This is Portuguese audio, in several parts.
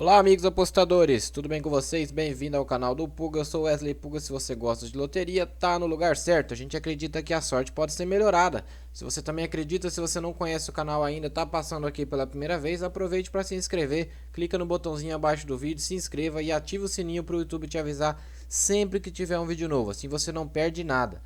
Olá amigos apostadores, tudo bem com vocês? Bem-vindo ao canal do Puga, eu sou Wesley Puga. Se você gosta de loteria, tá no lugar certo. A gente acredita que a sorte pode ser melhorada. Se você também acredita, se você não conhece o canal ainda, tá passando aqui pela primeira vez, aproveite para se inscrever, clica no botãozinho abaixo do vídeo, se inscreva e ative o sininho para o YouTube te avisar sempre que tiver um vídeo novo, assim você não perde nada.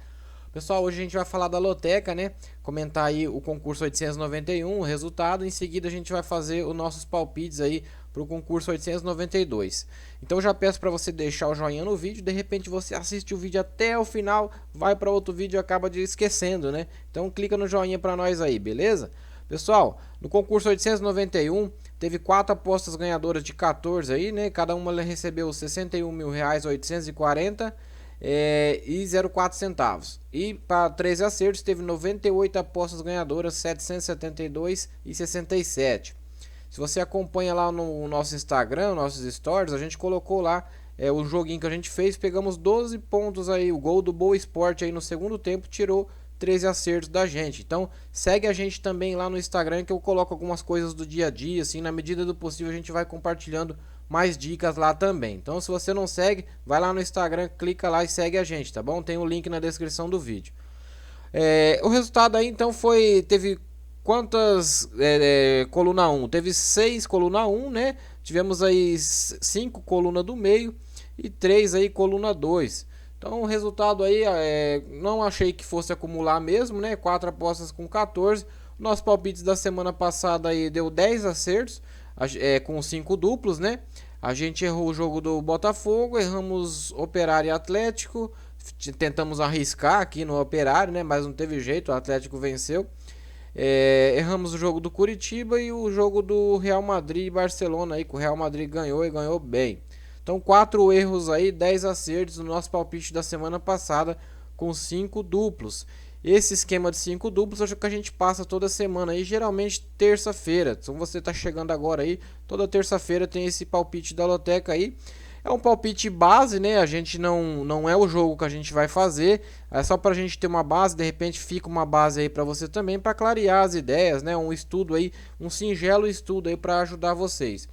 Pessoal, hoje a gente vai falar da loteca, né? Comentar aí o concurso 891, o resultado. Em seguida a gente vai fazer os nossos palpites aí para o concurso 892. Então já peço para você deixar o joinha no vídeo. De repente você assiste o vídeo até o final, vai para outro vídeo e acaba esquecendo, né? Então clica no joinha para nós aí, beleza? Pessoal, no concurso 891 teve 4 apostas ganhadoras de 14 aí, né? Cada uma recebeu R$ 61.840 e 0,4 centavos. E para 13 acertos teve 98 apostas ganhadoras, 772 e 67. Se você acompanha lá no nosso Instagram, nossos stories, a gente colocou lá o joguinho que a gente fez, pegamos 12 pontos aí, o gol do Boa Esporte aí no segundo tempo tirou 13 acertos da gente. Então segue a gente também lá no Instagram, que eu coloco algumas coisas do dia a dia, assim, na medida do possível a gente vai compartilhando mais dicas lá também. Então se você não segue, vai lá no Instagram, clica lá e segue a gente, tá bom? Tem o link na descrição do vídeo. O resultado aí então teve quantas coluna 1? Teve 6 coluna 1, né? Tivemos aí 5 coluna do meio e 3 aí coluna 2. Então o resultado aí não achei que fosse acumular mesmo, né? 4 apostas com 14. Nossos palpites da semana passada aí deu 10 acertos, com 5 duplos, né? A gente errou o jogo do Botafogo, erramos Operário e Atlético, tentamos arriscar aqui no Operário, né? Mas não teve jeito, o Atlético venceu. Erramos o jogo do Curitiba e o jogo do Real Madrid e Barcelona aí, que o Real Madrid ganhou e ganhou bem. Então 4 erros aí, 10 acertos no nosso palpite da semana passada com 5 duplos. Esse esquema de 5 duplos é o que a gente passa toda semana aí, geralmente terça-feira. Então você está chegando agora aí, toda terça-feira tem esse palpite da loteca aí. É um palpite base, né? A gente não é o jogo que a gente vai fazer. É só para a gente ter uma base. De repente fica uma base aí para você também, para clarear as ideias, né? Um estudo aí, um singelo estudo aí para ajudar vocês.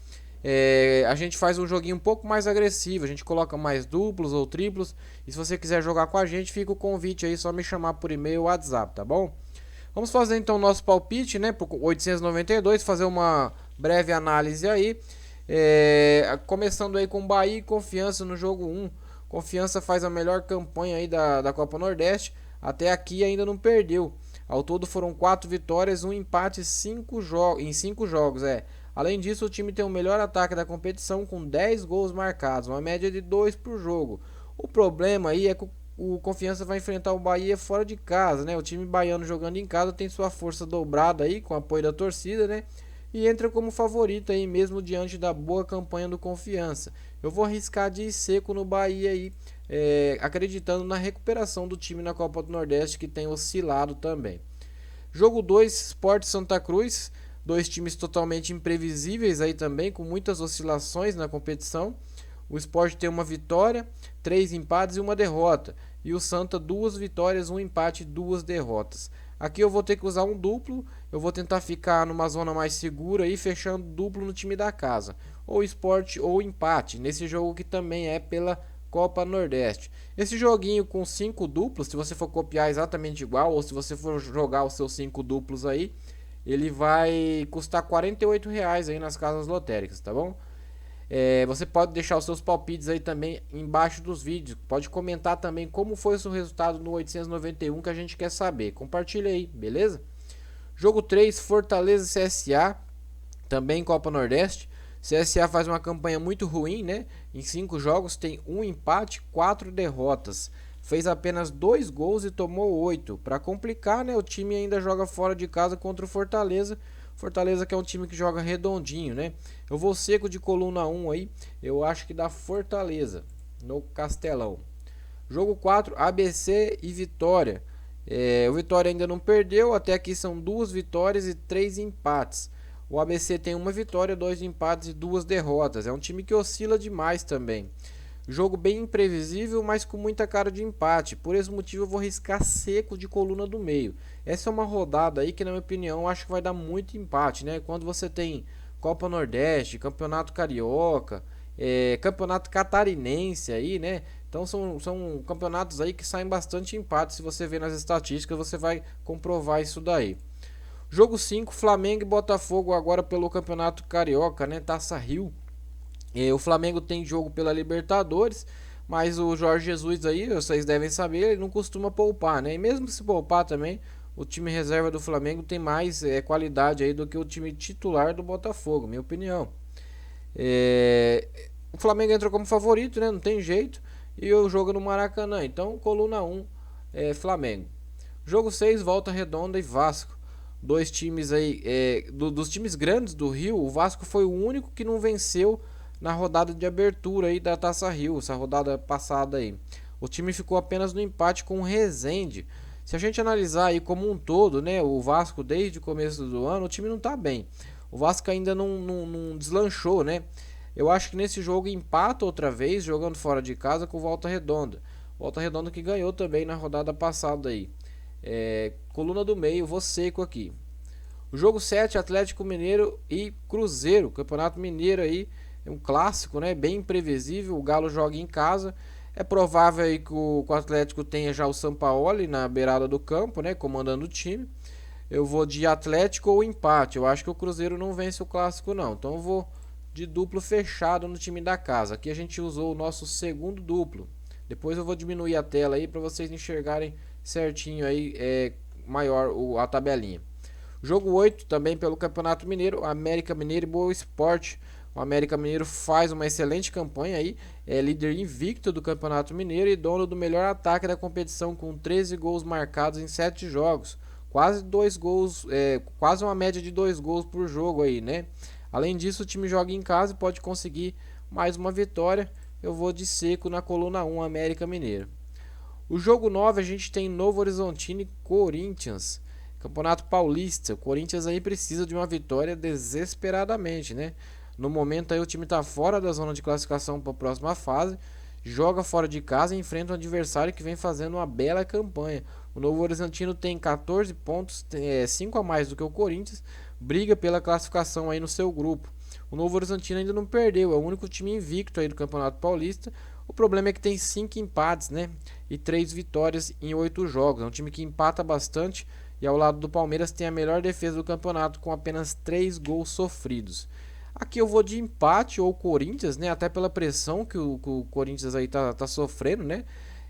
A gente faz um joguinho um pouco mais agressivo. A gente coloca mais duplos ou triplos. E se você quiser jogar com a gente, fica o convite aí. Só me chamar por e-mail ou WhatsApp, tá bom? Vamos fazer então o nosso palpite, né? Por 892, fazer uma breve análise aí. Começando aí com Bahia e Confiança no jogo 1. Confiança faz a melhor campanha aí da Copa Nordeste. Até aqui ainda não perdeu. Ao todo foram 4 vitórias, um empate em 5 jogos. Além disso, o time tem o melhor ataque da competição com 10 gols marcados, uma média de 2 por jogo. O problema aí é que o Confiança vai enfrentar o Bahia fora de casa, né? O time baiano jogando em casa tem sua força dobrada aí com o apoio da torcida, né? E entra como favorito aí mesmo diante da boa campanha do Confiança. Eu vou arriscar de ir seco no Bahia aí, acreditando na recuperação do time na Copa do Nordeste, que tem oscilado também. Jogo 2, Sport Santa Cruz, dois times totalmente imprevisíveis aí também, com muitas oscilações na competição. O Sport tem uma vitória, 3 empates e uma derrota. E o Santa 2 vitórias, um empate e 2 derrotas. Aqui eu vou ter que usar um duplo. Eu vou tentar ficar numa zona mais segura e fechando duplo no time da casa. Ou Sport ou empate. Nesse jogo que também é pela Copa Nordeste. Esse joguinho com 5 duplos, se você for copiar exatamente igual, ou se você for jogar os seus 5 duplos aí, ele vai custar R$ 48 aí nas casas lotéricas, tá bom? Você pode deixar os seus palpites aí também embaixo dos vídeos. Pode comentar também como foi o seu resultado no 891 que a gente quer saber. Compartilha aí, beleza? Jogo 3, Fortaleza e CSA, também Copa Nordeste. CSA faz uma campanha muito ruim, né? Em 5 jogos tem um empate, 4 derrotas. Fez apenas 2 gols e tomou 8. Para complicar, né? O time ainda joga fora de casa contra o Fortaleza. Fortaleza que é um time que joga redondinho, né? Eu vou seco de coluna 1 aí. Eu acho que dá Fortaleza no Castelão. Jogo 4, ABC e Vitória. O Vitória ainda não perdeu. Até aqui são 2 vitórias e 3 empates. O ABC tem uma vitória, 2 empates e 2 derrotas. É um time que oscila demais também. Jogo bem imprevisível, mas com muita cara de empate. Por esse motivo eu vou riscar seco de coluna do meio. Essa é uma rodada aí que, na minha opinião, eu acho que vai dar muito empate, né? Quando você tem Copa Nordeste, Campeonato Carioca, Campeonato Catarinense aí, né? Então são campeonatos aí que saem bastante empate. Se você ver nas estatísticas, você vai comprovar isso daí. Jogo 5, Flamengo e Botafogo agora pelo Campeonato Carioca, né? Taça Rio. O Flamengo tem jogo pela Libertadores, mas o Jorge Jesus aí, vocês devem saber, ele não costuma poupar, né? E mesmo se poupar também, o time reserva do Flamengo tem mais qualidade aí do que o time titular do Botafogo, minha opinião. O Flamengo entrou como favorito, né? Não tem jeito. E o jogo no Maracanã. Então, coluna 1, Flamengo. Jogo 6, Volta Redonda e Vasco. Dois times aí, dos times grandes do Rio, o Vasco foi o único que não venceu na rodada de abertura aí da Taça Rio, essa rodada passada aí. O time ficou apenas no empate com o Resende. Se a gente analisar aí como um todo, né, o Vasco desde o começo do ano, o time não tá bem. O Vasco ainda não deslanchou, né? Eu acho que nesse jogo empata outra vez, jogando fora de casa com o Volta Redonda. Volta Redonda que ganhou também na rodada passada aí. Coluna do meio, vou seco aqui. O jogo 7, Atlético Mineiro e Cruzeiro. Campeonato Mineiro aí, é um clássico, né? Bem imprevisível. O Galo joga em casa. É provável aí que o Atlético tenha já o Sampaoli na beirada do campo, né? Comandando o time. Eu vou de Atlético ou empate. Eu acho que o Cruzeiro não vence o clássico, não. Então eu vou de duplo fechado no time da casa. Aqui a gente usou o nosso segundo duplo. Depois eu vou diminuir a tela aí para vocês enxergarem certinho aí, maior a tabelinha. Jogo 8 também pelo Campeonato Mineiro, América Mineiro e Boa Esporte. O América Mineiro faz uma excelente campanha aí, é líder invicto do Campeonato Mineiro e dono do melhor ataque da competição com 13 gols marcados em 7 jogos. Quase 2 gols, quase uma média de 2 gols por jogo aí, né? Além disso, o time joga em casa e pode conseguir mais uma vitória. Eu vou de seco na coluna 1, América Mineiro. O jogo 9 a gente tem Novo Horizontino e Corinthians. Campeonato Paulista. O Corinthians aí precisa de uma vitória desesperadamente, né? No momento aí o time está fora da zona de classificação para a próxima fase. Joga fora de casa e enfrenta um adversário que vem fazendo uma bela campanha. O Novo Horizontino tem 14 pontos, 5 a mais do que o Corinthians. Briga pela classificação aí no seu grupo. O Novo Horizontino ainda não perdeu, é o único time invicto aí do Campeonato Paulista. O problema é que tem 5 empates, né? E 3 vitórias em 8 jogos. É um time que empata bastante e ao lado do Palmeiras tem a melhor defesa do campeonato com apenas 3 gols sofridos. Aqui eu vou de empate ou Corinthians, né? Até pela pressão que o Corinthians aí tá sofrendo, né?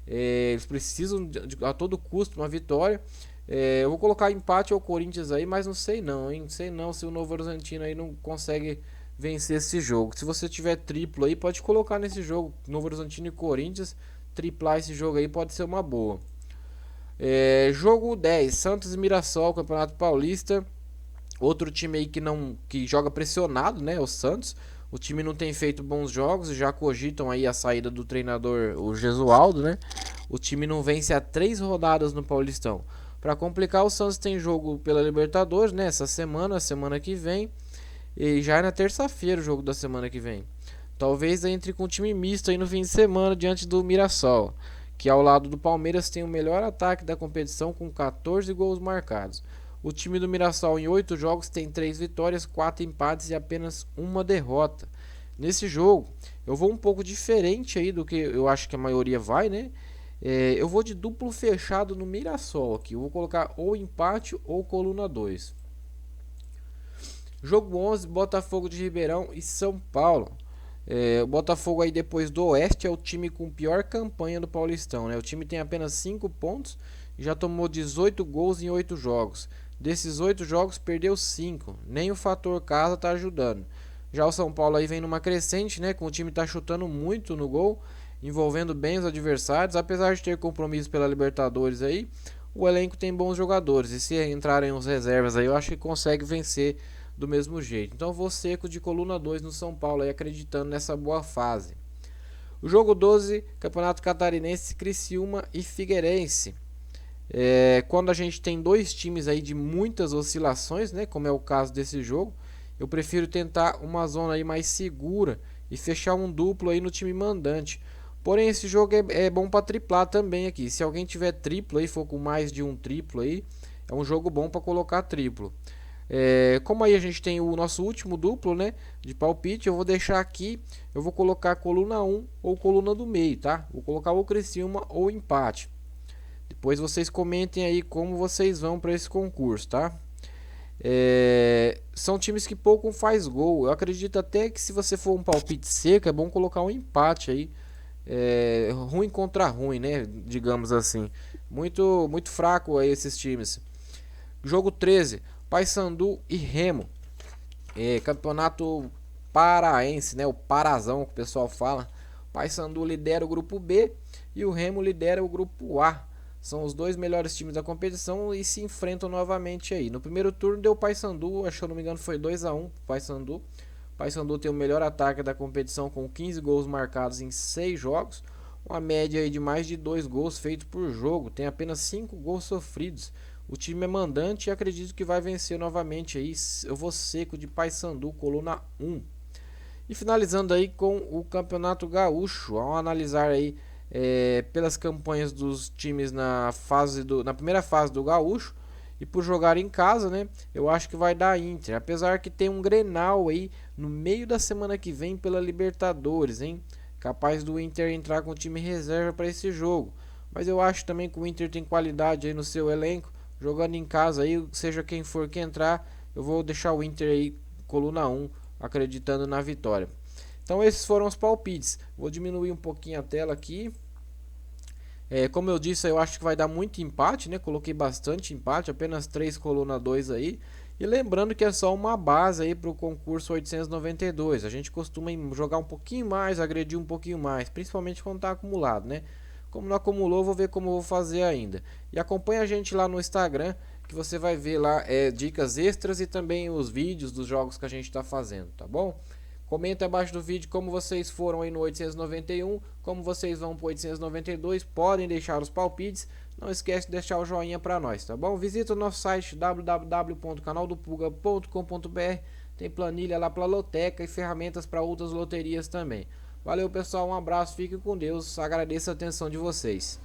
Eles precisam a todo custo uma vitória. Eu vou colocar empate ou Corinthians aí, mas não sei não, hein? Não sei não se o Novo Horizontino aí não consegue vencer esse jogo. Se você tiver triplo aí, pode colocar nesse jogo Novo Horizontino e Corinthians. Triplar esse jogo aí pode ser uma boa. Jogo 10, Santos e Mirassol, Campeonato Paulista. Outro time aí que joga pressionado, né? O Santos. O time não tem feito bons jogos, já cogitam aí a saída do treinador, o Gesualdo, né? O time não vence há 3 rodadas no Paulistão. Para complicar, o Santos tem jogo pela Libertadores, né? Essa semana que vem. E já é na terça-feira o jogo da semana que vem. Talvez entre com um time misto aí no fim de semana diante do Mirassol, que ao lado do Palmeiras tem o melhor ataque da competição com 14 gols marcados. O time do Mirassol em 8 jogos tem 3 vitórias, 4 empates e apenas uma derrota. Nesse jogo, eu vou um pouco diferente aí do que eu acho que a maioria vai, né? Eu vou de duplo fechado no Mirassol aqui. Eu vou colocar ou empate ou coluna 2. Jogo 11, Botafogo de Ribeirão e São Paulo. O Botafogo aí depois do Oeste é o time com pior campanha do Paulistão, né? O time tem apenas 5 pontos e já tomou 18 gols em 8 jogos. Desses 8 jogos perdeu 5, nem o fator casa tá ajudando. Já o São Paulo aí vem numa crescente, né? Com o time tá chutando muito no gol, envolvendo bem os adversários, apesar de ter compromisso pela Libertadores aí, o elenco tem bons jogadores e se entrarem os reservas aí, eu acho que consegue vencer do mesmo jeito. Então vou seco de coluna 2 no São Paulo aí, acreditando nessa boa fase. O jogo 12, Campeonato Catarinense, Criciúma e Figueirense. Quando a gente tem dois times aí de muitas oscilações, né, como é o caso desse jogo, eu prefiro tentar uma zona aí mais segura e fechar um duplo aí no time mandante. Porém, esse jogo é bom para triplar também aqui. Se alguém tiver triplo aí, for com mais de um triplo aí, é um jogo bom para colocar triplo. Como aí a gente tem o nosso último duplo, né, de palpite, eu vou deixar aqui, eu vou colocar coluna 1 ou coluna do meio, tá? Vou colocar ou Criciúma ou empate. Depois vocês comentem aí como vocês vão para esse concurso, tá? São times que pouco faz gol. Eu acredito até que se você for um palpite seco, é bom colocar um empate aí. Ruim contra ruim, né? Digamos assim. Muito fraco aí esses times. Jogo 13, Paysandu e Remo. Campeonato paraense, né? O Parazão que o pessoal fala. Paysandu lidera o grupo B e o Remo lidera o grupo A. São os dois melhores times da competição e se enfrentam novamente aí. No primeiro turno deu Paysandu, acho que eu não me engano foi 2-1 pro Paysandu. O Paysandu tem o melhor ataque da competição com 15 gols marcados em 6 jogos. Uma média aí de mais de 2 gols feitos por jogo. Tem apenas 5 gols sofridos. O time é mandante e acredito que vai vencer novamente aí. Eu vou seco de Paysandu, coluna 1. E finalizando aí com o Campeonato Gaúcho. Vamos analisar aí pelas campanhas dos times na primeira fase do Gaúcho. E por jogar em casa, né? Eu acho que vai dar Inter. Apesar que tem um Grenal aí no meio da semana que vem pela Libertadores, hein? Capaz do Inter entrar com o time reserva para esse jogo. Mas eu acho também que o Inter tem qualidade aí no seu elenco. Jogando em casa aí, seja quem for que entrar, eu vou deixar o Inter aí coluna 1, acreditando na vitória. Então esses foram os palpites. Vou diminuir um pouquinho a tela aqui. Como eu disse, eu acho que vai dar muito empate, né? Coloquei bastante empate, apenas 3 coluna 2 aí. E lembrando que é só uma base aí para o concurso 892. A gente costuma jogar um pouquinho mais, agredir um pouquinho mais, principalmente quando está acumulado, né? Como não acumulou, vou ver como eu vou fazer ainda. E acompanha a gente lá no Instagram, que você vai ver lá dicas extras e também os vídeos dos jogos que a gente está fazendo, tá bom? Comenta abaixo do vídeo como vocês foram aí no 891, como vocês vão para 892, podem deixar os palpites, não esquece de deixar o joinha para nós, tá bom? Visita o nosso site www.canaldopulga.com.br, tem planilha lá para loteca e ferramentas para outras loterias também. Valeu pessoal, um abraço, fiquem com Deus, agradeço a atenção de vocês.